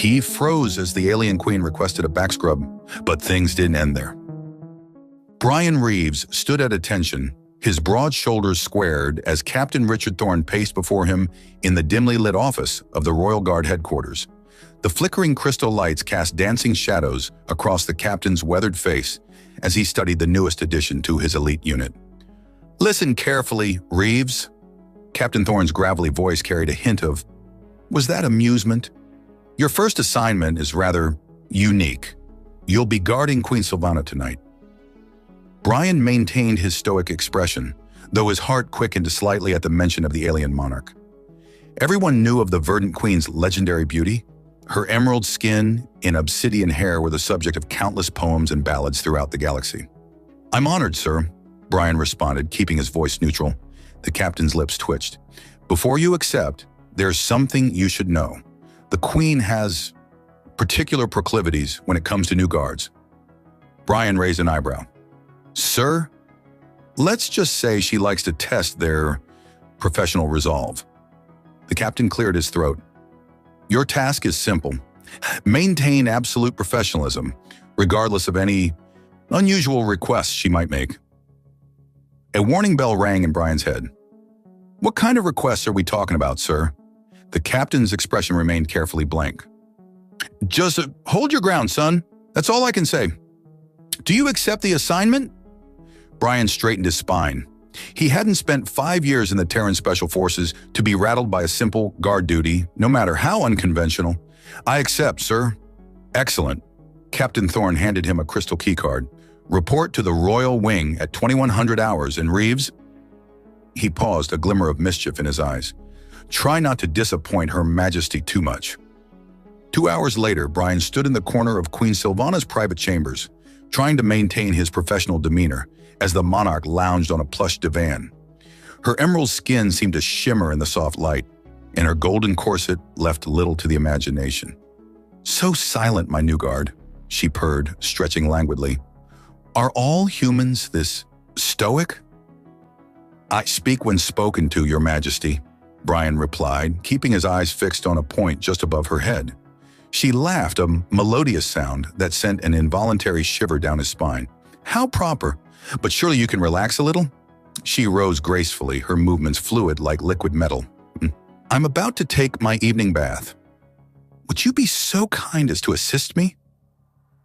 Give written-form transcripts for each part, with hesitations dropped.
He froze as the alien queen requested a backscrub, but things didn't end there. Bryan Reeves stood at attention, his broad shoulders squared as Captain Richard Thorne paced before him in the dimly lit office of the Royal Guard headquarters. The flickering crystal lights cast dancing shadows across the captain's weathered face as he studied the newest addition to his elite unit. "Listen carefully, Reeves." Captain Thorne's gravelly voice carried a hint of, "Was that amusement? Your first assignment is rather unique. You'll be guarding Queen Sylvana tonight." Bryan maintained his stoic expression, though his heart quickened slightly at the mention of the alien monarch. Everyone knew of the verdant queen's legendary beauty. Her emerald skin and obsidian hair were the subject of countless poems and ballads throughout the galaxy. "I'm honored, sir," Bryan responded, keeping his voice neutral. The captain's lips twitched. "Before you accept, there's something you should know. The Queen has particular proclivities when it comes to new guards." Bryan raised an eyebrow. "Sir, let's just say she likes to test their professional resolve." The captain cleared his throat. "Your task is simple. Maintain absolute professionalism, regardless of any unusual requests she might make." A warning bell rang in Bryan's head. "What kind of requests are we talking about, sir?" The captain's expression remained carefully blank. "Just hold your ground, son. That's all I can say. Do you accept the assignment?" Bryan straightened his spine. He hadn't spent 5 years in the Terran Special Forces to be rattled by a simple guard duty, no matter how unconventional. "I accept, sir." "Excellent." Captain Thorne handed him a crystal keycard. "Report to the Royal Wing at 2100 hours, and Reeves—" He paused, a glimmer of mischief in his eyes. "Try not to disappoint Her Majesty too much." 2 hours later, Bryan stood in the corner of Queen Sylvana's private chambers, trying to maintain his professional demeanor as the monarch lounged on a plush divan. Her emerald skin seemed to shimmer in the soft light, and her golden corset left little to the imagination. "So silent, my new guard," she purred, stretching languidly. "Are all humans this stoic?" "I speak when spoken to, Your Majesty," Bryan replied, keeping his eyes fixed on a point just above her head. She laughed, a melodious sound that sent an involuntary shiver down his spine. "How proper. But surely you can relax a little?" She rose gracefully, her movements fluid like liquid metal. "I'm about to take my evening bath. Would you be so kind as to assist me?"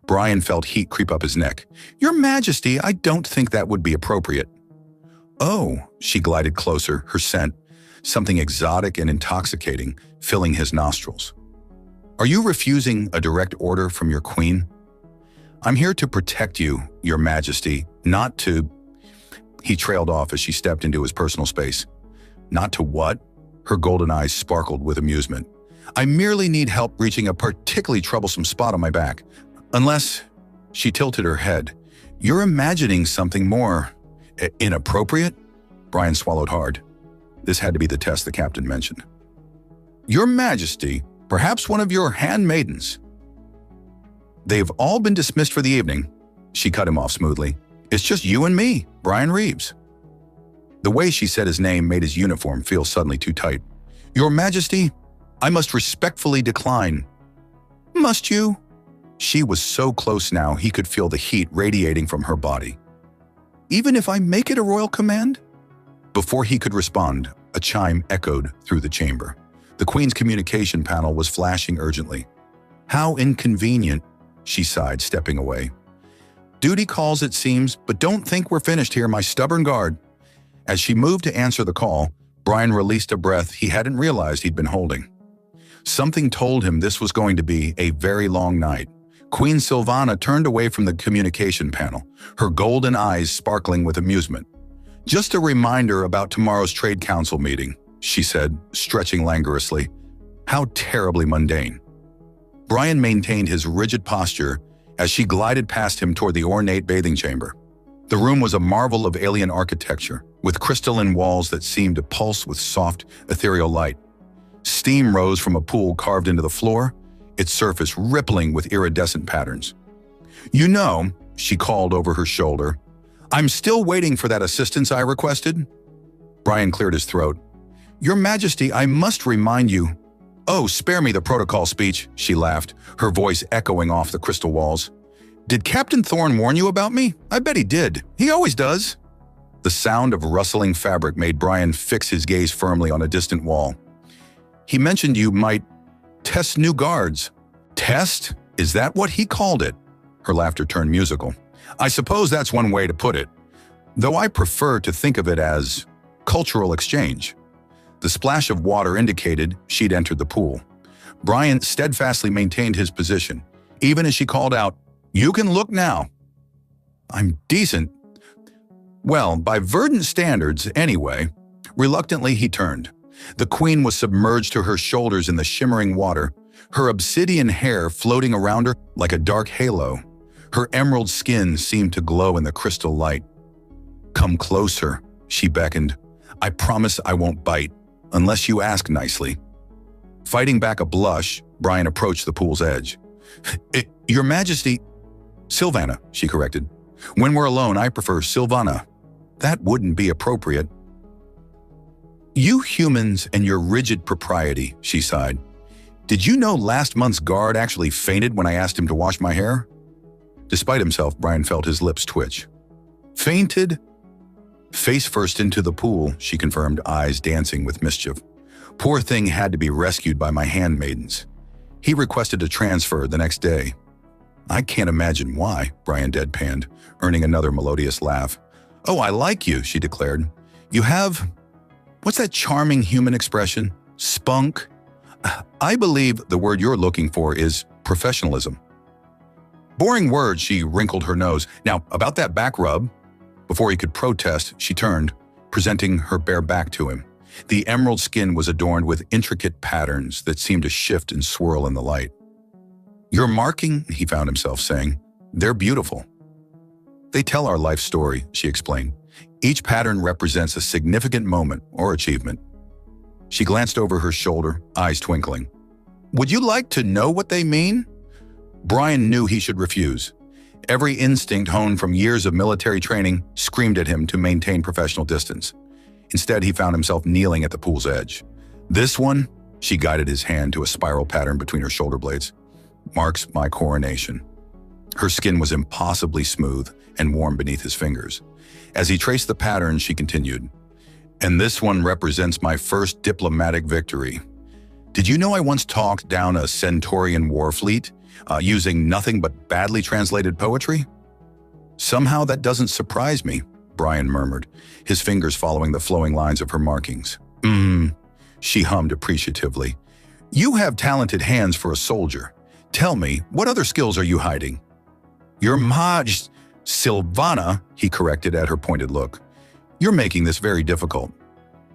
Bryan felt heat creep up his neck. "Your Majesty, I don't think that would be appropriate." "Oh," she glided closer, her scent, something exotic and intoxicating, filling his nostrils. "Are you refusing a direct order from your queen?" "I'm here to protect you, Your Majesty, not to—" He trailed off as she stepped into his personal space. "Not to what?" Her golden eyes sparkled with amusement. "I merely need help reaching a particularly troublesome spot on my back. Unless—" She tilted her head. "You're imagining something more inappropriate?" Bryan swallowed hard. This had to be the test the captain mentioned. "Your Majesty, perhaps one of your handmaidens." "They've all been dismissed for the evening." She cut him off smoothly. "It's just you and me, Bryan Reeves." The way she said his name made his uniform feel suddenly too tight. "Your Majesty, I must respectfully decline." "Must you?" She was so close now he could feel the heat radiating from her body. "Even if I make it a royal command?" Before he could respond, a chime echoed through the chamber. The Queen's communication panel was flashing urgently. "How inconvenient," she sighed, stepping away. "Duty calls, it seems, but don't think we're finished here, my stubborn guard." As she moved to answer the call, Bryan released a breath he hadn't realized he'd been holding. Something told him this was going to be a very long night. Queen Sylvana turned away from the communication panel, her golden eyes sparkling with amusement. "Just a reminder about tomorrow's Trade Council meeting," she said, stretching languorously. How terribly mundane. Bryan maintained his rigid posture as she glided past him toward the ornate bathing chamber. The room was a marvel of alien architecture, with crystalline walls that seemed to pulse with soft, ethereal light. Steam rose from a pool carved into the floor, its surface rippling with iridescent patterns. "You know," she called over her shoulder, "I'm still waiting for that assistance I requested." Bryan cleared his throat. "Your Majesty, I must remind you." "Oh, spare me the protocol speech," she laughed, her voice echoing off the crystal walls. "Did Captain Thorne warn you about me? I bet he did. He always does." The sound of rustling fabric made Bryan fix his gaze firmly on a distant wall. "He mentioned you might test new guards." "Test? Is that what he called it?" Her laughter turned musical. "I suppose that's one way to put it, though I prefer to think of it as cultural exchange." The splash of water indicated she'd entered the pool. Bryan steadfastly maintained his position, even as she called out, "You can look now." "I'm decent." Well, by verdant standards, anyway. Reluctantly, he turned. The queen was submerged to her shoulders in the shimmering water, her obsidian hair floating around her like a dark halo. Her emerald skin seemed to glow in the crystal light. "Come closer," she beckoned. "I promise I won't bite, unless you ask nicely." Fighting back a blush, Bryan approached the pool's edge. "Your Majesty—" "Sylvana," she corrected. "When we're alone, I prefer Sylvana. That wouldn't be appropriate." "You humans and your rigid propriety," she sighed. "Did you know last month's guard actually fainted when I asked him to wash my hair?" Despite himself, Bryan felt his lips twitch. "Fainted?" "Face first into the pool," she confirmed, eyes dancing with mischief. "Poor thing had to be rescued by my handmaidens. He requested a transfer the next day." "I can't imagine why," Bryan deadpanned, earning another melodious laugh. "Oh, I like you," she declared. "You have, what's that charming human expression? Spunk? I believe the word you're looking for is professionalism." Boring word, she wrinkled her nose. "Now, about that back rub." Before he could protest, she turned, presenting her bare back to him. The emerald skin was adorned with intricate patterns that seemed to shift and swirl in the light. "Your marking," he found himself saying, "they're beautiful." "They tell our life story," she explained. "Each pattern represents a significant moment or achievement." She glanced over her shoulder, eyes twinkling. "Would you like to know what they mean?" Bryan knew he should refuse. Every instinct honed from years of military training screamed at him to maintain professional distance. Instead, he found himself kneeling at the pool's edge. "This one," she guided his hand to a spiral pattern between her shoulder blades, "marks my coronation." Her skin was impossibly smooth and warm beneath his fingers. As he traced the pattern, she continued, "And this one represents my first diplomatic victory. Did you know I once talked down a Centaurian war fleet, using nothing but badly translated poetry?" "Somehow that doesn't surprise me," Bryan murmured, his fingers following the flowing lines of her markings. She hummed appreciatively. "You have talented hands for a soldier. Tell me, what other skills are you hiding?" "Your Maj Sylvana," he corrected at her pointed look. "You're making this very difficult."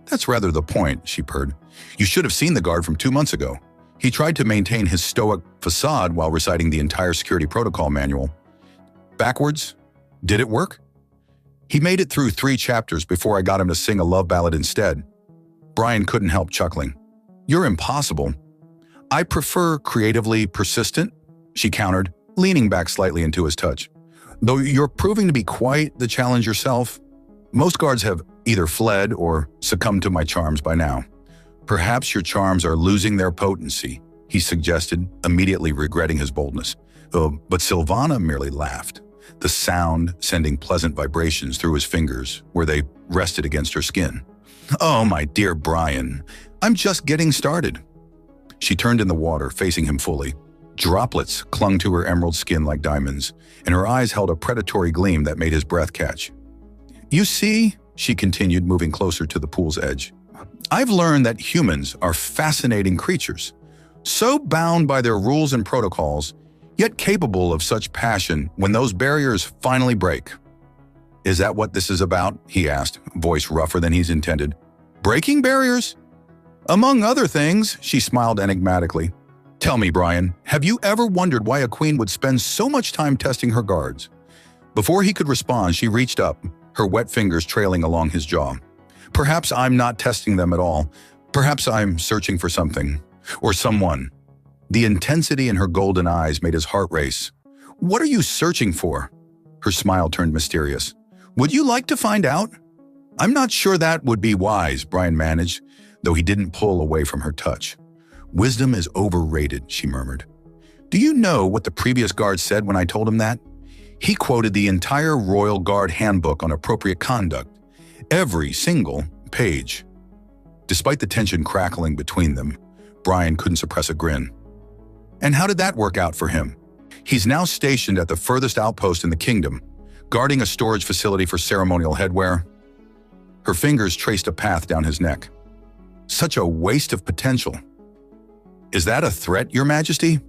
"That's rather the point," she purred. "You should have seen the guard from 2 months ago. He tried to maintain his stoic facade while reciting the entire security protocol manual. Backwards? Did it work?" "He made it through 3 chapters before I got him to sing a love ballad instead." Bryan couldn't help chuckling. "You're impossible." "I prefer creatively persistent," she countered, leaning back slightly into his touch. "Though you're proving to be quite the challenge yourself. Most guards have either fled or succumbed to my charms by now." "Perhaps your charms are losing their potency," he suggested, immediately regretting his boldness. But Sylvana merely laughed, the sound sending pleasant vibrations through his fingers where they rested against her skin. "Oh, my dear Bryan, I'm just getting started." She turned in the water, facing him fully. Droplets clung to her emerald skin like diamonds, and her eyes held a predatory gleam that made his breath catch. "You see," she continued, moving closer to the pool's edge, "I've learned that humans are fascinating creatures, so bound by their rules and protocols, yet capable of such passion when those barriers finally break." "Is that what this is about?" he asked, voice rougher than he's intended. "Breaking barriers?" "Among other things," she smiled enigmatically. "Tell me, Bryan, have you ever wondered why a queen would spend so much time testing her guards?" Before he could respond, she reached up, her wet fingers trailing along his jaw. "Perhaps I'm not testing them at all. Perhaps I'm searching for something. Or someone." The intensity in her golden eyes made his heart race. "What are you searching for?" Her smile turned mysterious. "Would you like to find out?" "I'm not sure that would be wise," Bryan managed, though he didn't pull away from her touch. Wisdom is overrated, she murmured. Do you know what the previous guard said when I told him that? He quoted the entire Royal Guard handbook on appropriate conduct, every single page. Despite the tension crackling between them, Bryan couldn't suppress a grin. And how did that work out for him? He's now stationed at the furthest outpost in the kingdom, guarding a storage facility for ceremonial headwear. Her fingers traced a path down his neck. Such a waste of potential. Is that a threat, Your Majesty?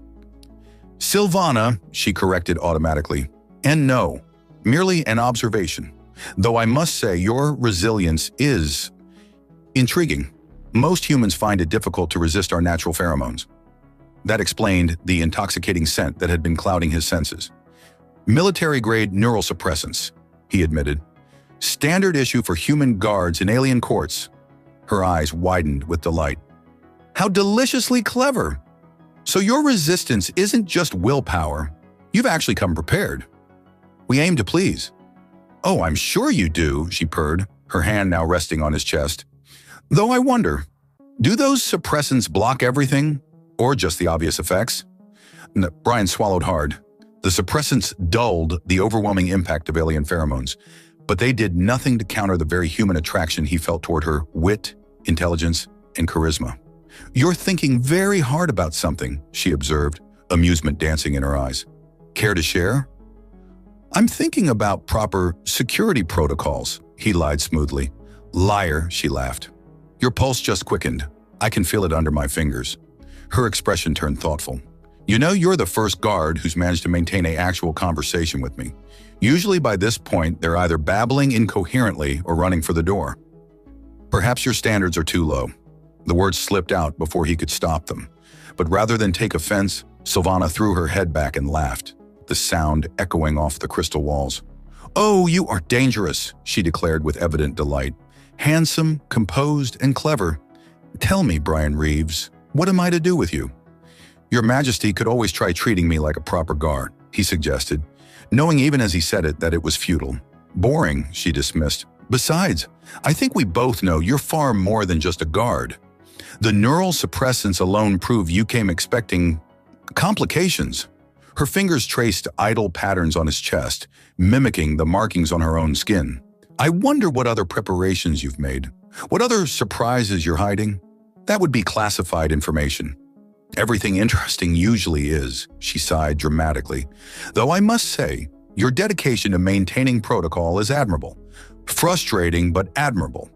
Sylvana, she corrected automatically. And no, merely an observation. Though I must say your resilience is intriguing. Most humans find it difficult to resist our natural pheromones. That explained the intoxicating scent that had been clouding his senses. Military-grade neural suppressants, he admitted. Standard issue for human guards in alien courts. Her eyes widened with delight. How deliciously clever! So your resistance isn't just willpower. You've actually come prepared. We aim to please. Oh, I'm sure you do, she purred, her hand now resting on his chest. Though I wonder, do those suppressants block everything, or just the obvious effects? No, Bryan swallowed hard. The suppressants dulled the overwhelming impact of alien pheromones, but they did nothing to counter the very human attraction he felt toward her wit, intelligence, and charisma. You're thinking very hard about something, she observed, amusement dancing in her eyes. Care to share? I'm thinking about proper security protocols, he lied smoothly. Liar, she laughed. Your pulse just quickened. I can feel it under my fingers. Her expression turned thoughtful. You know, you're the first guard who's managed to maintain an actual conversation with me. Usually by this point, they're either babbling incoherently or running for the door. Perhaps your standards are too low. The words slipped out before he could stop them. But rather than take offense, Sylvana threw her head back and laughed, the sound echoing off the crystal walls. Oh, you are dangerous, she declared with evident delight. Handsome, composed, and clever. Tell me, Bryan Reeves, what am I to do with you? Your Majesty could always try treating me like a proper guard, he suggested, knowing even as he said it that it was futile. Boring, she dismissed. Besides, I think we both know you're far more than just a guard. The neural suppressants alone prove you came expecting complications. Her fingers traced idle patterns on his chest, mimicking the markings on her own skin. I wonder what other preparations you've made. What other surprises you're hiding? That would be classified information. Everything interesting usually is, she sighed dramatically. Though I must say, your dedication to maintaining protocol is admirable. Frustrating, but admirable.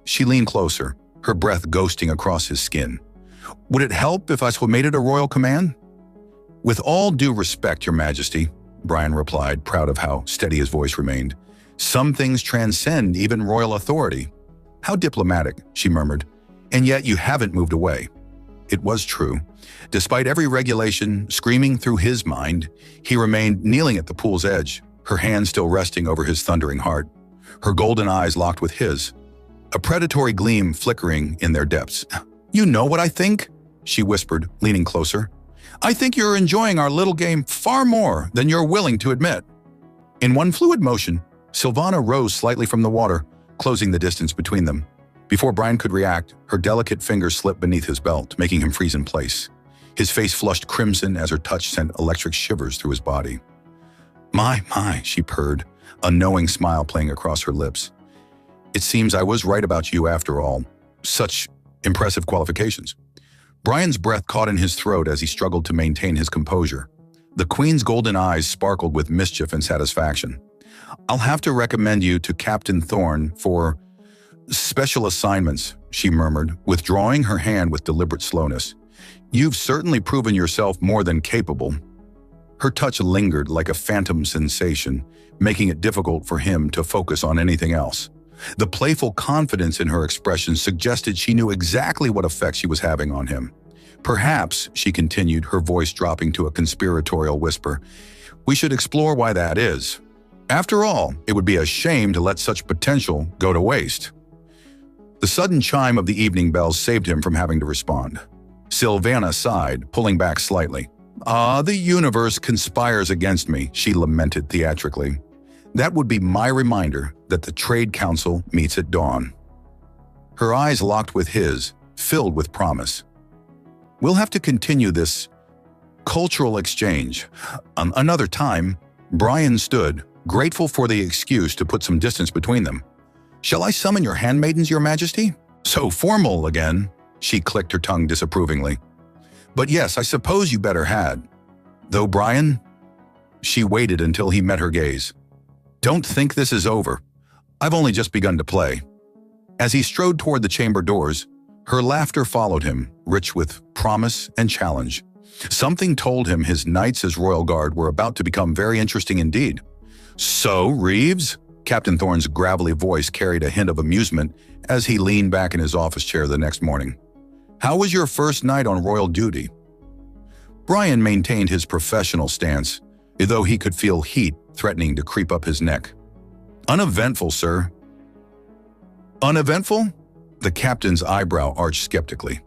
She leaned closer, her breath ghosting across his skin. Would it help if I made it a royal command? With all due respect, Your Majesty, Bryan replied, proud of how steady his voice remained. Some things transcend even royal authority. How diplomatic, she murmured. And yet you haven't moved away. It was true. Despite every regulation screaming through his mind, he remained kneeling at the pool's edge, her hand still resting over his thundering heart, her golden eyes locked with his, a predatory gleam flickering in their depths. You know what I think? She whispered, leaning closer. I think you're enjoying our little game far more than you're willing to admit. In one fluid motion, Sylvana rose slightly from the water, closing the distance between them. Before Bryan could react, her delicate fingers slipped beneath his belt, making him freeze in place. His face flushed crimson as her touch sent electric shivers through his body. My, she purred, a knowing smile playing across her lips. It seems I was right about you after all. Such impressive qualifications. Bryan's breath caught in his throat as he struggled to maintain his composure. The Queen's golden eyes sparkled with mischief and satisfaction. I'll have to recommend you to Captain Thorne for special assignments, she murmured, withdrawing her hand with deliberate slowness. You've certainly proven yourself more than capable. Her touch lingered like a phantom sensation, making it difficult for him to focus on anything else. The playful confidence in her expression suggested she knew exactly what effect she was having on him. Perhaps, she continued, her voice dropping to a conspiratorial whisper, we should explore why that is. After all, it would be a shame to let such potential go to waste. The sudden chime of the evening bells saved him from having to respond. Sylvana sighed, pulling back slightly. Ah, the universe conspires against me, she lamented theatrically. That would be my reminder that the Trade Council meets at dawn. Her eyes locked with his, filled with promise. We'll have to continue this cultural exchange. Another time, Bryan stood, grateful for the excuse to put some distance between them. Shall I summon your handmaidens, Your Majesty? So formal again, she clicked her tongue disapprovingly. But yes, I suppose you better had. Though Bryan, she waited until he met her gaze. Don't think this is over. I've only just begun to play. As he strode toward the chamber doors, her laughter followed him, rich with promise and challenge. Something told him his knights as royal guard were about to become very interesting indeed. So, Reeves? Captain Thorne's gravelly voice carried a hint of amusement as he leaned back in his office chair the next morning. How was your first night on royal duty? Bryan maintained his professional stance, though he could feel heat threatening to creep up his neck. Uneventful, sir. Uneventful? The captain's eyebrow arched skeptically.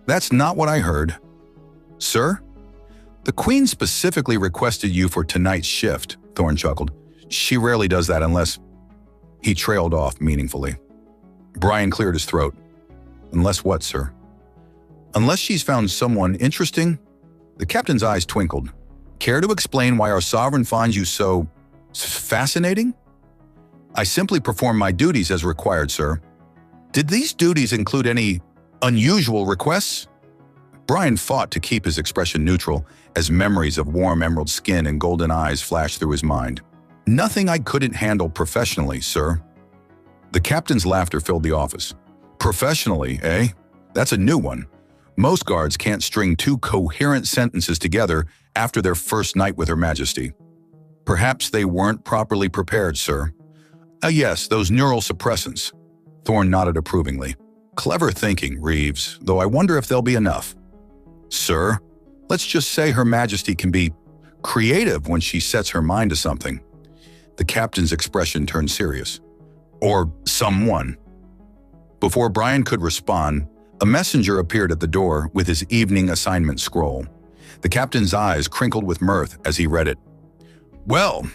That's not what I heard. Sir? The Queen specifically requested you for tonight's shift, Thorne chuckled. She rarely does that unless… He trailed off meaningfully. Bryan cleared his throat. Unless what, sir? Unless she's found someone interesting? The captain's eyes twinkled. Care to explain why our sovereign finds you so… fascinating? I simply perform my duties as required, sir. Did these duties include any unusual requests? Bryan fought to keep his expression neutral as memories of warm emerald skin and golden eyes flashed through his mind. Nothing I couldn't handle professionally, sir. The captain's laughter filled the office. Professionally, eh? That's a new one. Most guards can't string two coherent sentences together after their first night with Her Majesty. Perhaps they weren't properly prepared, sir. Yes, those neural suppressants. Thorne nodded approvingly. Clever thinking, Reeves, though I wonder if there'll be enough. Sir, let's just say Her Majesty can be creative when she sets her mind to something. The captain's expression turned serious. Or someone. Before Bryan could respond, a messenger appeared at the door with his evening assignment scroll. The captain's eyes crinkled with mirth as he read it. Well,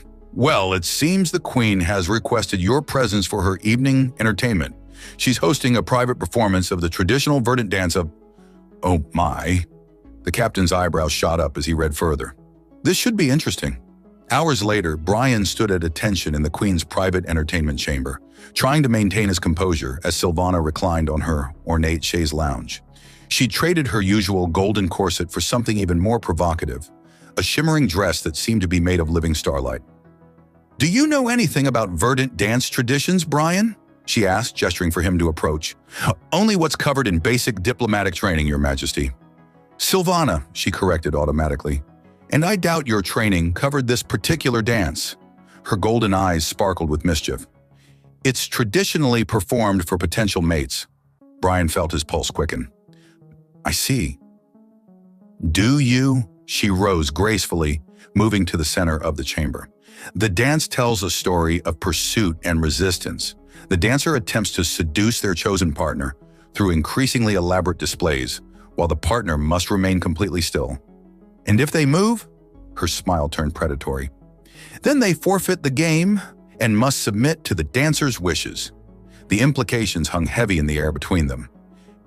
it seems the Queen has requested your presence for her evening entertainment. She's hosting a private performance of the traditional verdant dance of… Oh my. The captain's eyebrows shot up as he read further. This should be interesting. Hours later, Bryan stood at attention in the Queen's private entertainment chamber, trying to maintain his composure as Sylvana reclined on her ornate chaise lounge. She traded her usual golden corset for something even more provocative, a shimmering dress that seemed to be made of living starlight. Do you know anything about verdant dance traditions, Bryan? She asked, gesturing for him to approach. Only what's covered in basic diplomatic training, Your Majesty. Sylvana, she corrected automatically. And I doubt your training covered this particular dance. Her golden eyes sparkled with mischief. It's traditionally performed for potential mates. Bryan felt his pulse quicken. I see. Do you? She rose gracefully, moving to the center of the chamber. The dance tells a story of pursuit and resistance. The dancer attempts to seduce their chosen partner through increasingly elaborate displays, while the partner must remain completely still. And if they move, her smile turned predatory, then they forfeit the game and must submit to the dancer's wishes. The implications hung heavy in the air between them.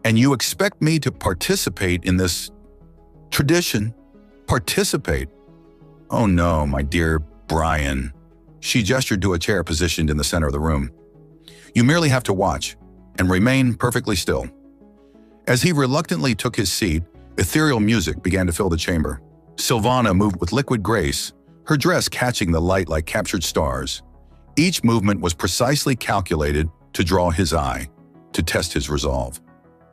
And you expect me to participate in this tradition? Participate? Oh no, my dear Bryan. She gestured to a chair positioned in the center of the room. You merely have to watch and remain perfectly still. As he reluctantly took his seat, ethereal music began to fill the chamber. Sylvana moved with liquid grace, her dress catching the light like captured stars. Each movement was precisely calculated to draw his eye, to test his resolve.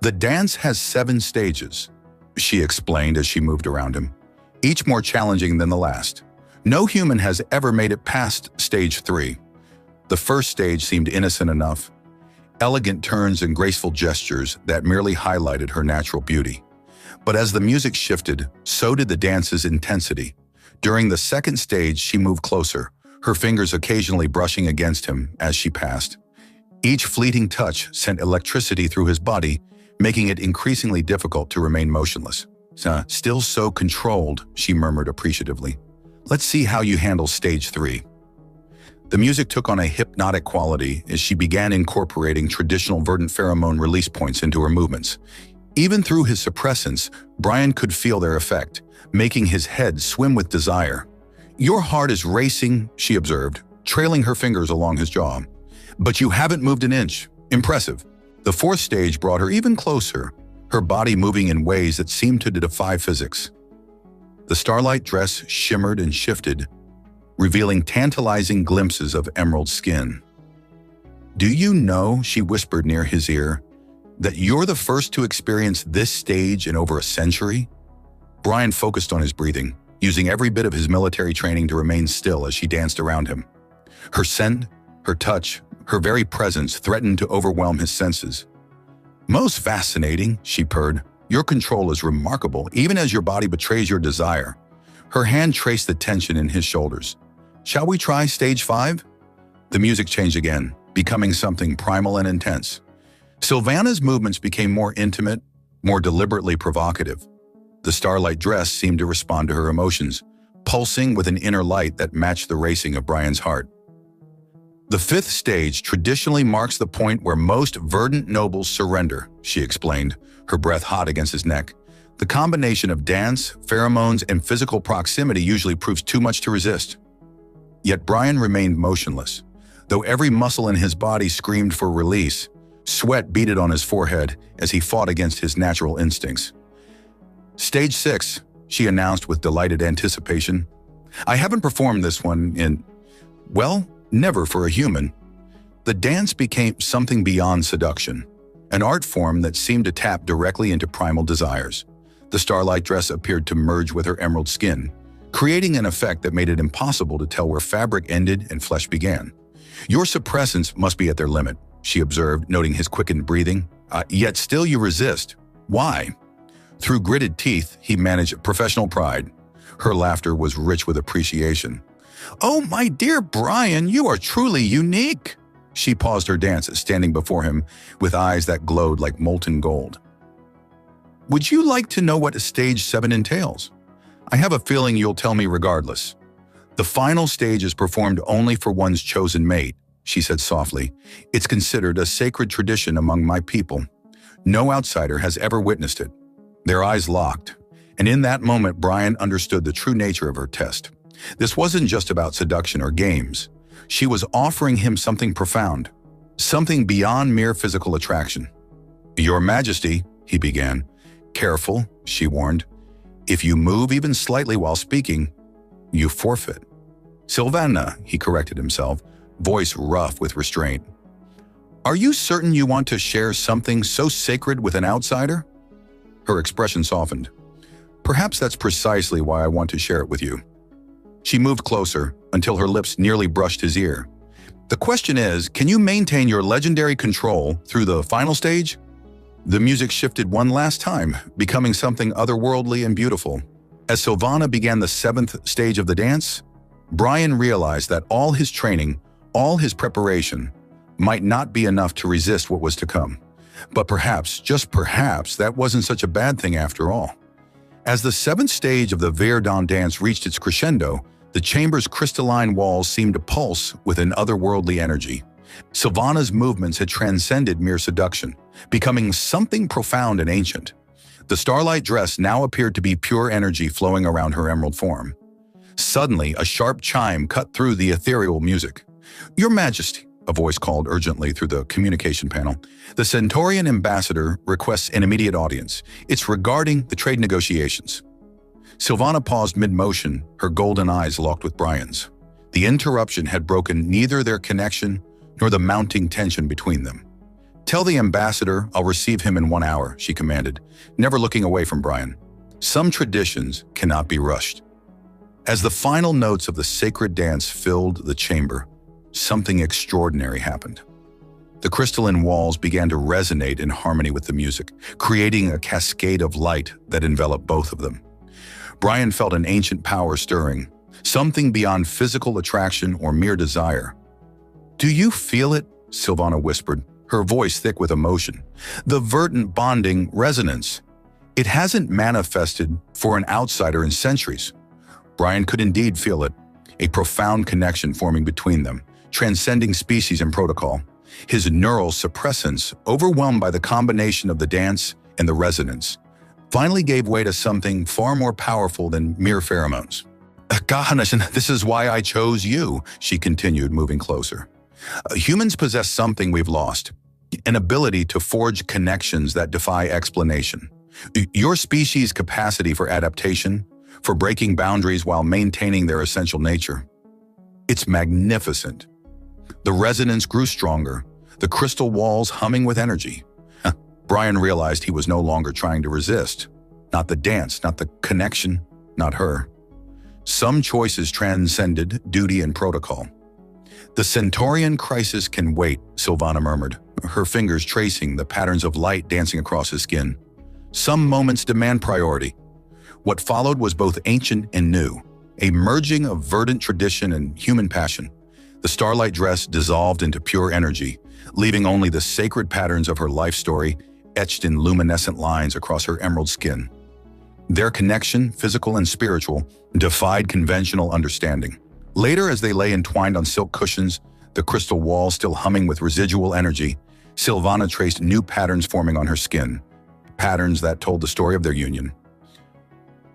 The dance has 7 stages, she explained as she moved around him, each more challenging than the last. No human has ever made it past stage 3. The first stage seemed innocent enough, elegant turns and graceful gestures that merely highlighted her natural beauty. But as the music shifted, so did the dance's intensity. During the second stage, she moved closer, her fingers occasionally brushing against him as she passed. Each fleeting touch sent electricity through his body, making it increasingly difficult to remain motionless. Still so controlled, she murmured appreciatively. Let's see how you handle stage 3. The music took on a hypnotic quality as she began incorporating traditional verdant pheromone release points into her movements. Even through his suppressants, Bryan could feel their effect, making his head swim with desire. "Your heart is racing," she observed, trailing her fingers along his jaw. "But you haven't moved an inch. Impressive." The fourth stage brought her even closer, her body moving in ways that seemed to defy physics. The starlight dress shimmered and shifted, revealing tantalizing glimpses of emerald skin. "Do you know," she whispered near his ear, "that you're the first to experience this stage in over a century?" Bryan focused on his breathing, using every bit of his military training to remain still as she danced around him. Her scent, her touch, her very presence threatened to overwhelm his senses. "Most fascinating," she purred. "Your control is remarkable, even as your body betrays your desire." Her hand traced the tension in his shoulders. "Shall we try stage 5? The music changed again, becoming something primal and intense. Sylvana's movements became more intimate, more deliberately provocative. The starlight dress seemed to respond to her emotions, pulsing with an inner light that matched the racing of Bryan's heart. "The fifth stage traditionally marks the point where most verdant nobles surrender," she explained, her breath hot against his neck. "The combination of dance, pheromones, and physical proximity usually proves too much to resist." Yet Bryan remained motionless. Though every muscle in his body screamed for release, sweat beaded on his forehead as he fought against his natural instincts. "Stage 6, she announced with delighted anticipation. "I haven't performed this one in, well, never for a human." The dance became something beyond seduction, an art form that seemed to tap directly into primal desires. The starlight dress appeared to merge with her emerald skin, creating an effect that made it impossible to tell where fabric ended and flesh began. "Your suppressants must be at their limit," she observed, noting his quickened breathing. Yet still you resist. Why?" Through gritted teeth, he managed professional pride. Her laughter was rich with appreciation. "Oh, my dear Bryan, you are truly unique." She paused her dance, standing before him with eyes that glowed like molten gold. "Would you like to know what stage 7 entails? I have a feeling you'll tell me regardless." "The final stage is performed only for one's chosen mate," she said softly. "It's considered a sacred tradition among my people. No outsider has ever witnessed it." Their eyes locked, and in that moment Bryan understood the true nature of her test. This wasn't just about seduction or games. She was offering him something profound, something beyond mere physical attraction. "Your Majesty," he began. "Careful," she warned. "If you move even slightly while speaking, you forfeit." "Sylvana," he corrected himself, voice rough with restraint. "Are you certain you want to share something so sacred with an outsider?" Her expression softened. "Perhaps that's precisely why I want to share it with you." She moved closer until her lips nearly brushed his ear. "The question is, can you maintain your legendary control through the final stage?" The music shifted one last time, becoming something otherworldly and beautiful. As Sylvana began the 7th stage of the dance, Bryan realized that all his training, all his preparation, might not be enough to resist what was to come. But perhaps, just perhaps, that wasn't such a bad thing after all. As the 7th stage of the Verdun dance reached its crescendo, the chamber's crystalline walls seemed to pulse with an otherworldly energy. Sylvana's movements had transcended mere seduction, becoming something profound and ancient. The starlight dress now appeared to be pure energy flowing around her emerald form. Suddenly, a sharp chime cut through the ethereal music. "Your Majesty," a voice called urgently through the communication panel. "The Centaurian ambassador requests an immediate audience. It's regarding the trade negotiations." Sylvana paused mid-motion, her golden eyes locked with Bryan's. The interruption had broken neither their connection nor the mounting tension between them. "Tell the ambassador I'll receive him in 1 hour," she commanded, never looking away from Bryan. Some traditions cannot be rushed. As the final notes of the sacred dance filled the chamber, something extraordinary happened. The crystalline walls began to resonate in harmony with the music, creating a cascade of light that enveloped both of them. Bryan felt an ancient power stirring, something beyond physical attraction or mere desire. "Do you feel it?" Sylvana whispered, her voice thick with emotion. "The verdant bonding resonance. It hasn't manifested for an outsider in centuries." Bryan could indeed feel it, a profound connection forming between them, transcending species and protocol. His neural suppressants, overwhelmed by the combination of the dance, and the resonance, finally gave way to something far more powerful than mere pheromones. "Gosh, this is why I chose you," she continued, moving closer. "Humans possess something we've lost, an ability to forge connections that defy explanation. Your species' capacity for adaptation, for breaking boundaries while maintaining their essential nature. It's magnificent." The resonance grew stronger, the crystal walls humming with energy. Bryan realized he was no longer trying to resist. Not the dance, not the connection, not her. Some choices transcended duty and protocol. "The Centaurian crisis can wait," Sylvana murmured, her fingers tracing the patterns of light dancing across his skin. "Some moments demand priority." What followed was both ancient and new, a merging of verdant tradition and human passion. The starlight dress dissolved into pure energy, leaving only the sacred patterns of her life story etched in luminescent lines across her emerald skin. Their connection, physical and spiritual, defied conventional understanding. Later, as they lay entwined on silk cushions, the crystal wall still humming with residual energy, Sylvana traced new patterns forming on her skin, patterns that told the story of their union.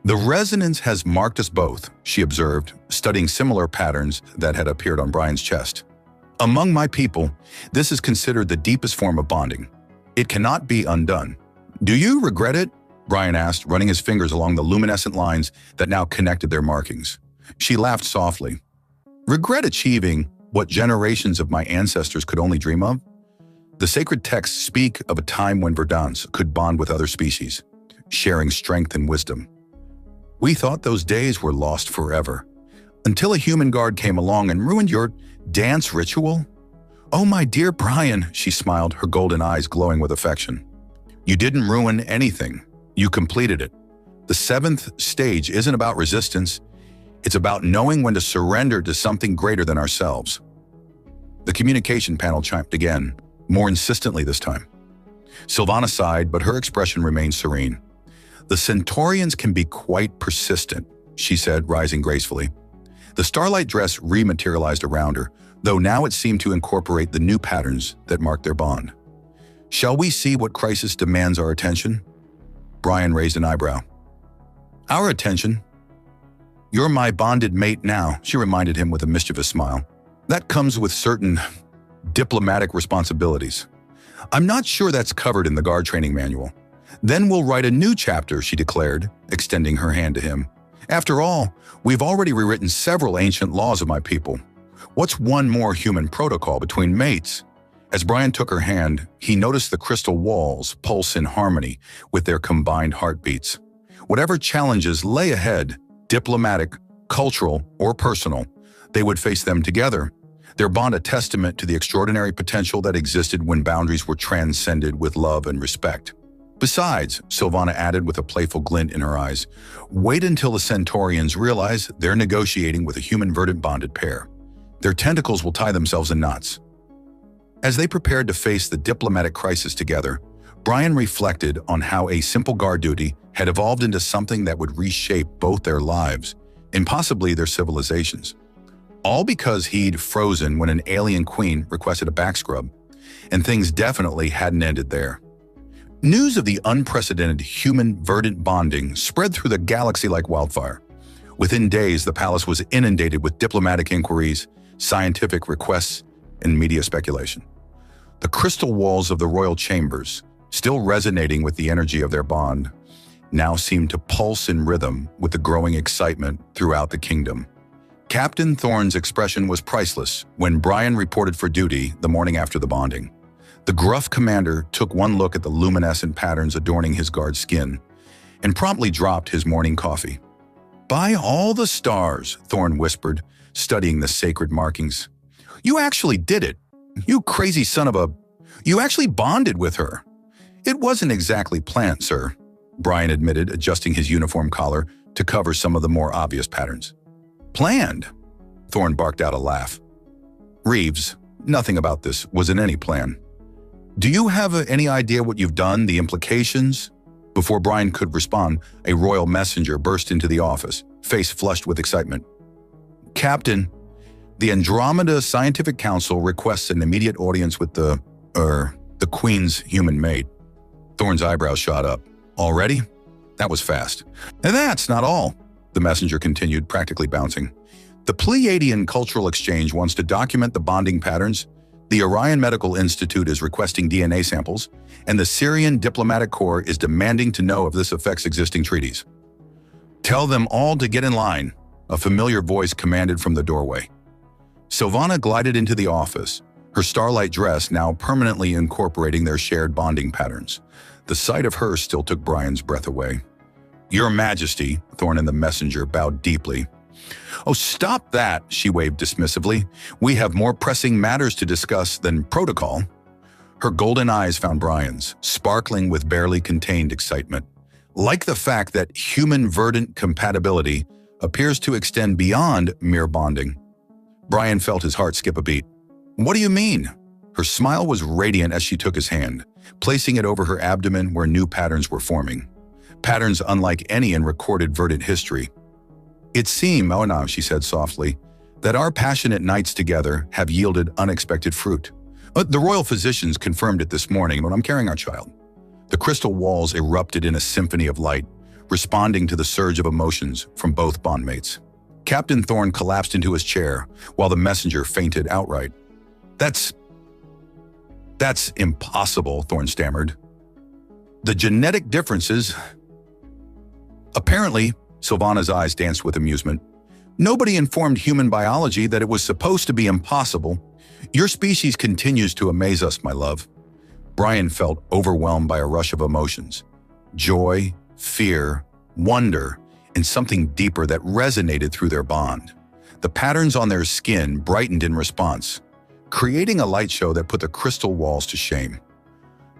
"The resonance has marked us both," she observed, studying similar patterns that had appeared on Bryan's chest. "Among my people, this is considered the deepest form of bonding. It cannot be undone." "Do you regret it?" Bryan asked, running his fingers along the luminescent lines that now connected their markings. She laughed softly. "Regret achieving what generations of my ancestors could only dream of? The sacred texts speak of a time when verdants could bond with other species, sharing strength and wisdom. We thought those days were lost forever, until a human guard came along and ruined your dance ritual." "Oh, my dear Bryan," she smiled, her golden eyes glowing with affection. "You didn't ruin anything. You completed it. The seventh stage isn't about resistance. It's about knowing when to surrender to something greater than ourselves." The communication panel chimed again, more insistently this time. Sylvana sighed, but her expression remained serene. "The Centaurians can be quite persistent," she said, rising gracefully. The starlight dress rematerialized around her, though now it seemed to incorporate the new patterns that marked their bond. "Shall we see what crisis demands our attention?" Bryan raised an eyebrow. "Our attention? You're my bonded mate now," she reminded him with a mischievous smile. "That comes with certain diplomatic responsibilities. I'm not sure that's covered in the guard training manual." "Then we'll write a new chapter," she declared, extending her hand to him. "After all, we've already rewritten several ancient laws of my people. What's one more human protocol between mates?" As Bryan took her hand, he noticed the crystal walls pulse in harmony with their combined heartbeats. Whatever challenges lay ahead, diplomatic, cultural, or personal, they would face them together, their bond a testament to the extraordinary potential that existed when boundaries were transcended with love and respect. "Besides," Sylvana added with a playful glint in her eyes, "wait until the Centaurians realize they're negotiating with a human verdant bonded pair. Their tentacles will tie themselves in knots." As they prepared to face the diplomatic crisis together, Bryan reflected on how a simple guard duty had evolved into something that would reshape both their lives and possibly their civilizations. All because he'd frozen when an alien queen requested a back scrub, and things definitely hadn't ended there. News of the unprecedented human verdant bonding spread through the galaxy like wildfire. Within days, the palace was inundated with diplomatic inquiries, scientific requests, and media speculation. The crystal walls of the royal chambers, still resonating with the energy of their bond, now seemed to pulse in rhythm with the growing excitement throughout the kingdom. Captain Thorne's expression was priceless when Bryan reported for duty the morning after the bonding. The gruff commander took one look at the luminescent patterns adorning his guard's skin and promptly dropped his morning coffee. "By all the stars," Thorne whispered, studying the sacred markings. "You actually did it. You crazy son of a... You actually bonded with her." "It wasn't exactly planned, sir," Bryan admitted, adjusting his uniform collar to cover some of the more obvious patterns. "Planned?" Thorne barked out a laugh. "Reeves, nothing about this was in any plan. Do you have any idea what you've done, the implications?" Before Bryan could respond, a royal messenger burst into the office, face flushed with excitement. "Captain, the Andromeda Scientific Council requests an immediate audience with the Queen's human mate." Thorne's eyebrows shot up. Already? That was fast. And that's not all, the messenger continued, practically bouncing. The Pleiadian Cultural Exchange wants to document the bonding patterns, the Orion Medical Institute is requesting DNA samples, and the Syrian Diplomatic Corps is demanding to know if this affects existing treaties. Tell them all to get in line, a familiar voice commanded from the doorway. Sylvana glided into the office, her starlight dress now permanently incorporating their shared bonding patterns. The sight of her still took Bryan's breath away. Your Majesty, Thorne and the messenger bowed deeply. Oh, stop that, she waved dismissively. We have more pressing matters to discuss than protocol. Her golden eyes found Bryan's, sparkling with barely contained excitement. Like the fact that human-verdant compatibility appears to extend beyond mere bonding. Bryan felt his heart skip a beat. What do you mean? Her smile was radiant as she took his hand, placing it over her abdomen where new patterns were forming. Patterns unlike any in recorded verdant history. It seemed, oh no, she said softly, that our passionate nights together have yielded unexpected fruit. The royal physicians confirmed it this morning when I'm carrying our child. The crystal walls erupted in a symphony of light, responding to the surge of emotions from both bondmates. Captain Thorne collapsed into his chair, while the messenger fainted outright. That's impossible, Thorne stammered. The genetic differences... Apparently, Sylvana's eyes danced with amusement. Nobody informed human biology that it was supposed to be impossible. Your species continues to amaze us, my love. Bryan felt overwhelmed by a rush of emotions. Joy, fear, wonder, and something deeper that resonated through their bond. The patterns on their skin brightened in response, creating a light show that put the crystal walls to shame.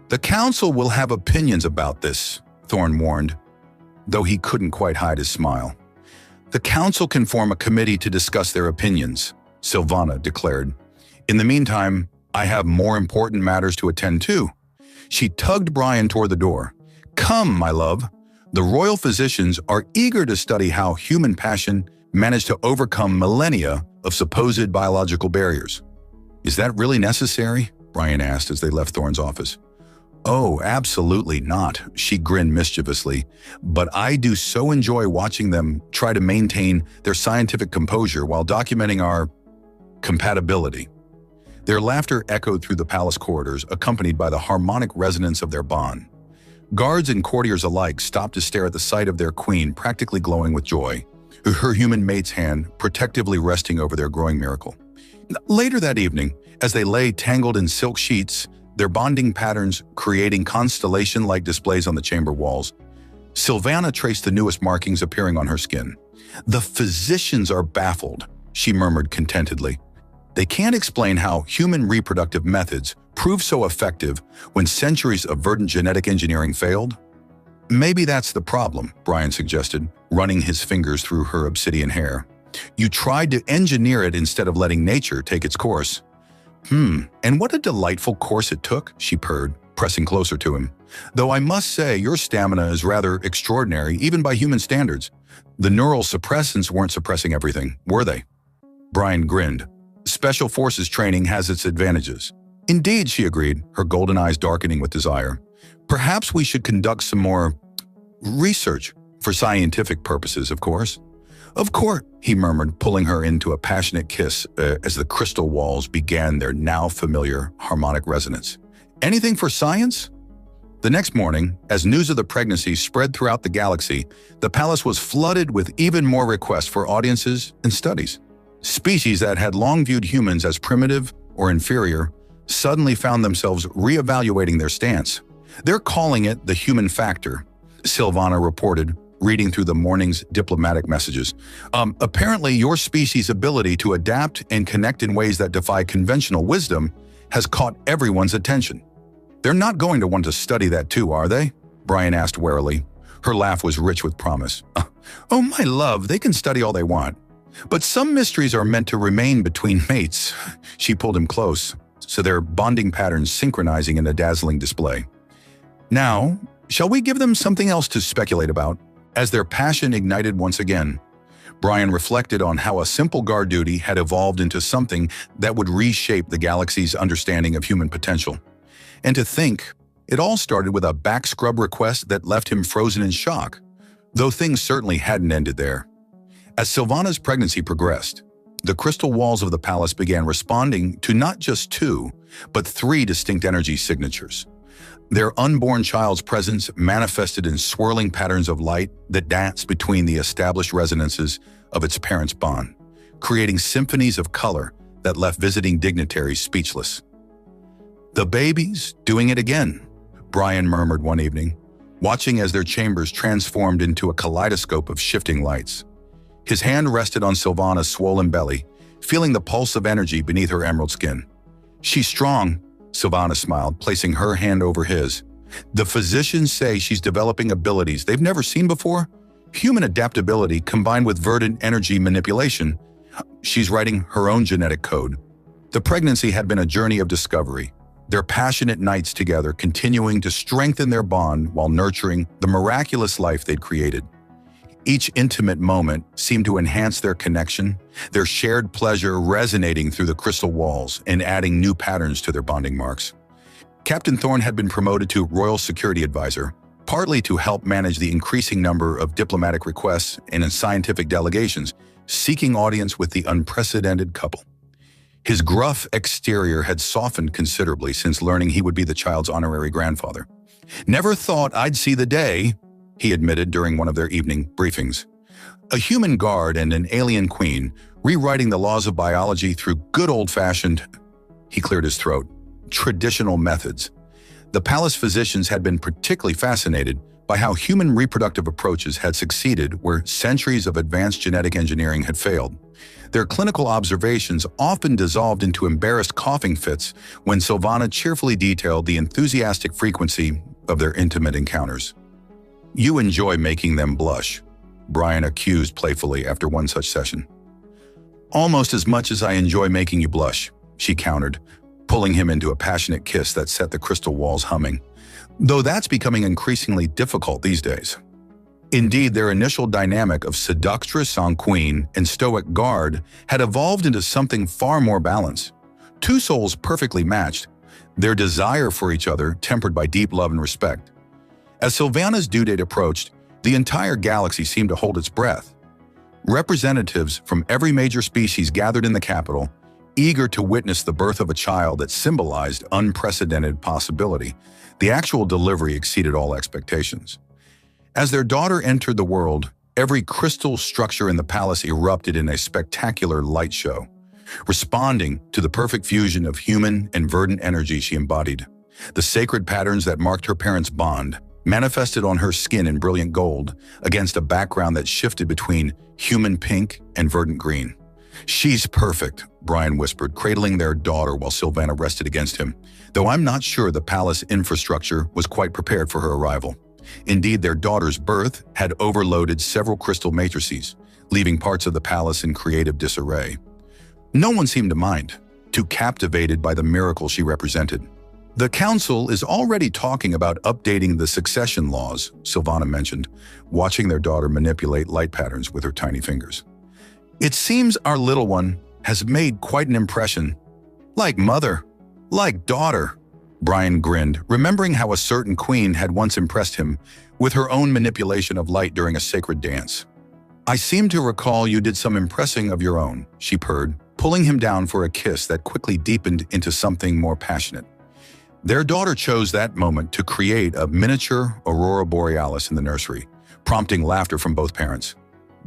The council will have opinions about this, Thorne warned, though he couldn't quite hide his smile. The council can form a committee to discuss their opinions, Sylvana declared. In the meantime, I have more important matters to attend to. She tugged Bryan toward the door. Come, my love. The royal physicians are eager to study how human passion managed to overcome millennia of supposed biological barriers. Is that really necessary? Bryan asked as they left Thorne's office. Oh, absolutely not, she grinned mischievously, but I do so enjoy watching them try to maintain their scientific composure while documenting our compatibility. Their laughter echoed through the palace corridors, accompanied by the harmonic resonance of their bond. Guards and courtiers alike stopped to stare at the sight of their queen practically glowing with joy, her human mate's hand protectively resting over their growing miracle. Later that evening, as they lay tangled in silk sheets, their bonding patterns creating constellation-like displays on the chamber walls, Sylvana traced the newest markings appearing on her skin. The physicians are baffled, she murmured contentedly. They can't explain how human reproductive methods prove so effective when centuries of verdant genetic engineering failed. Maybe that's the problem, Bryan suggested, running his fingers through her obsidian hair. You tried to engineer it instead of letting nature take its course. And what a delightful course it took, she purred, pressing closer to him. Though I must say your stamina is rather extraordinary, even by human standards. The neural suppressants weren't suppressing everything, were they? Bryan grinned. Special forces training has its advantages. Indeed, she agreed, her golden eyes darkening with desire. Perhaps we should conduct some more research, for scientific purposes, of course. Of course, he murmured, pulling her into a passionate kiss as the crystal walls began their now familiar harmonic resonance. Anything for science? The next morning, as news of the pregnancy spread throughout the galaxy, the palace was flooded with even more requests for audiences and studies. Species that had long viewed humans as primitive or inferior suddenly found themselves reevaluating their stance. They're calling it the human factor, Sylvana reported, reading through the morning's diplomatic messages. Apparently, your species' ability to adapt and connect in ways that defy conventional wisdom has caught everyone's attention. They're not going to want to study that too, are they? Bryan asked warily. Her laugh was rich with promise. Oh, my love, they can study all they want. But some mysteries are meant to remain between mates. She pulled him close, so their bonding patterns synchronizing in a dazzling display. Now, shall we give them something else to speculate about? As their passion ignited once again, Bryan reflected on how a simple guard duty had evolved into something that would reshape the galaxy's understanding of human potential. And to think, It all started with a back scrub request that left him frozen in shock, though things certainly hadn't ended there. As Sylvana's pregnancy progressed, the crystal walls of the palace began responding to not just two, but three distinct energy signatures. Their unborn child's presence manifested in swirling patterns of light that danced between the established resonances of its parents' bond, creating symphonies of color that left visiting dignitaries speechless. "The baby's doing it again," Bryan murmured one evening, watching as their chambers transformed into a kaleidoscope of shifting lights. His hand rested on Sylvana's swollen belly, feeling the pulse of energy beneath her emerald skin. "She's strong," Sylvana smiled, placing her hand over his. "The physicians say she's developing abilities they've never seen before. Human adaptability combined with verdant energy manipulation. She's writing her own genetic code." The pregnancy had been a journey of discovery, their passionate nights together continuing to strengthen their bond while nurturing the miraculous life they'd created. Each intimate moment seemed to enhance their connection, their shared pleasure resonating through the crystal walls and adding new patterns to their bonding marks. Captain Thorne had been promoted to Royal Security Advisor, partly to help manage the increasing number of diplomatic requests and scientific delegations seeking audience with the unprecedented couple. His gruff exterior had softened considerably since learning he would be the child's honorary grandfather. "Never thought I'd see the day," he admitted during one of their evening briefings. A human guard and an alien queen, rewriting the laws of biology through good old-fashioned, he cleared his throat, traditional methods. The palace physicians had been particularly fascinated by how human reproductive approaches had succeeded where centuries of advanced genetic engineering had failed. Their clinical observations often dissolved into embarrassed coughing fits when Sylvana cheerfully detailed the enthusiastic frequency of their intimate encounters. "You enjoy making them blush," Bryan accused playfully after one such session. "Almost as much as I enjoy making you blush," she countered, pulling him into a passionate kiss that set the crystal walls humming. Though that's becoming increasingly difficult these days. Indeed, their initial dynamic of seductress on queen and stoic guard had evolved into something far more balanced. Two souls perfectly matched, their desire for each other tempered by deep love and respect. As Sylvana's due date approached, the entire galaxy seemed to hold its breath. Representatives from every major species gathered in the capital, eager to witness the birth of a child that symbolized unprecedented possibility. The actual delivery exceeded all expectations. As their daughter entered the world, every crystal structure in the palace erupted in a spectacular light show, responding to the perfect fusion of human and verdant energy she embodied. The sacred patterns that marked her parents' bond manifested on her skin in brilliant gold against a background that shifted between human pink and verdant green. "She's perfect," Bryan whispered, cradling their daughter while Sylvana rested against him, though I'm not sure the palace infrastructure was quite prepared for her arrival. Indeed, their daughter's birth had overloaded several crystal matrices, leaving parts of the palace in creative disarray. No one seemed to mind, too captivated by the miracle she represented. "The council is already talking about updating the succession laws," Sylvana mentioned, watching their daughter manipulate light patterns with her tiny fingers. "It seems our little one has made quite an impression. Like mother, like daughter." Bryan grinned, remembering how a certain queen had once impressed him with her own manipulation of light during a sacred dance. "I seem to recall you did some impressing of your own," she purred, pulling him down for a kiss that quickly deepened into something more passionate. Their daughter chose that moment to create a miniature aurora borealis in the nursery, prompting laughter from both parents.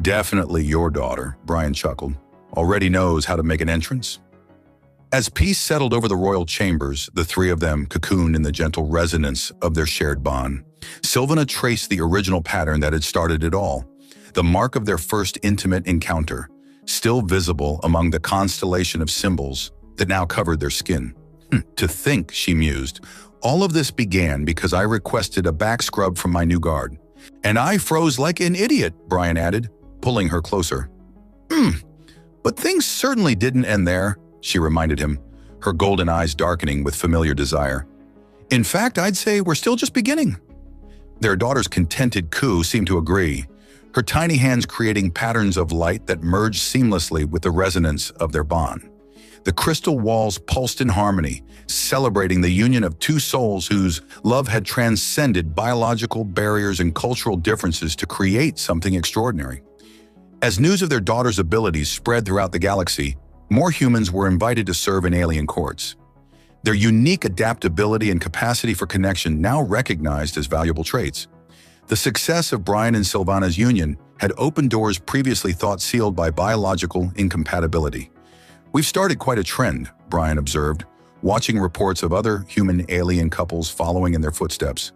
"Definitely your daughter," Bryan chuckled. "Already knows how to make an entrance." As peace settled over the royal chambers, the three of them cocooned in the gentle resonance of their shared bond. Sylvana traced the original pattern that had started it all, the mark of their first intimate encounter, still visible among the constellation of symbols that now covered their skin. "To think," she mused, "all of this began because I requested a back scrub from my new guard. And I froze like an idiot," Bryan added, pulling her closer. But things certainly didn't end there," she reminded him, her golden eyes darkening with familiar desire. "In fact, I'd say we're still just beginning." Their daughter's contented coo seemed to agree, her tiny hands creating patterns of light that merged seamlessly with the resonance of their bond. The crystal walls pulsed in harmony, celebrating the union of two souls whose love had transcended biological barriers and cultural differences to create something extraordinary. As news of their daughter's abilities spread throughout the galaxy, more humans were invited to serve in alien courts. Their unique adaptability and capacity for connection now recognized as valuable traits. The success of Bryan and Sylvana's union had opened doors previously thought sealed by biological incompatibility. "We've started quite a trend," Bryan observed, watching reports of other human-alien couples following in their footsteps.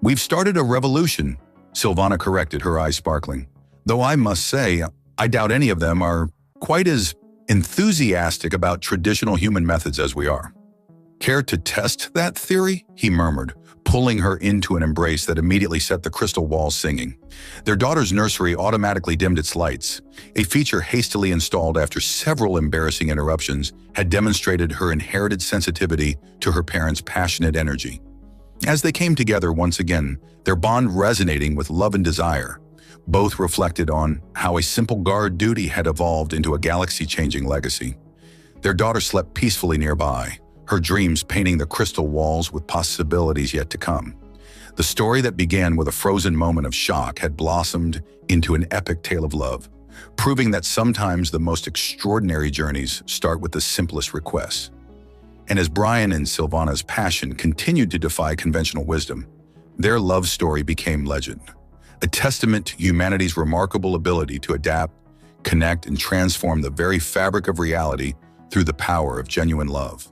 "We've started a revolution," Sylvana corrected, her eyes sparkling. "Though I must say, I doubt any of them are quite as enthusiastic about traditional human methods as we are." "Care to test that theory?" he murmured, pulling her into an embrace that immediately set the crystal walls singing. Their daughter's nursery automatically dimmed its lights. A feature hastily installed after several embarrassing interruptions had demonstrated her inherited sensitivity to her parents' passionate energy. As they came together once again, their bond resonating with love and desire, both reflected on how a simple guard duty had evolved into a galaxy-changing legacy. Their daughter slept peacefully nearby, her dreams painting the crystal walls with possibilities yet to come. The story that began with a frozen moment of shock had blossomed into an epic tale of love, proving that sometimes the most extraordinary journeys start with the simplest requests. And as Bryan and Sylvana's passion continued to defy conventional wisdom, their love story became legend, a testament to humanity's remarkable ability to adapt, connect, and transform the very fabric of reality through the power of genuine love.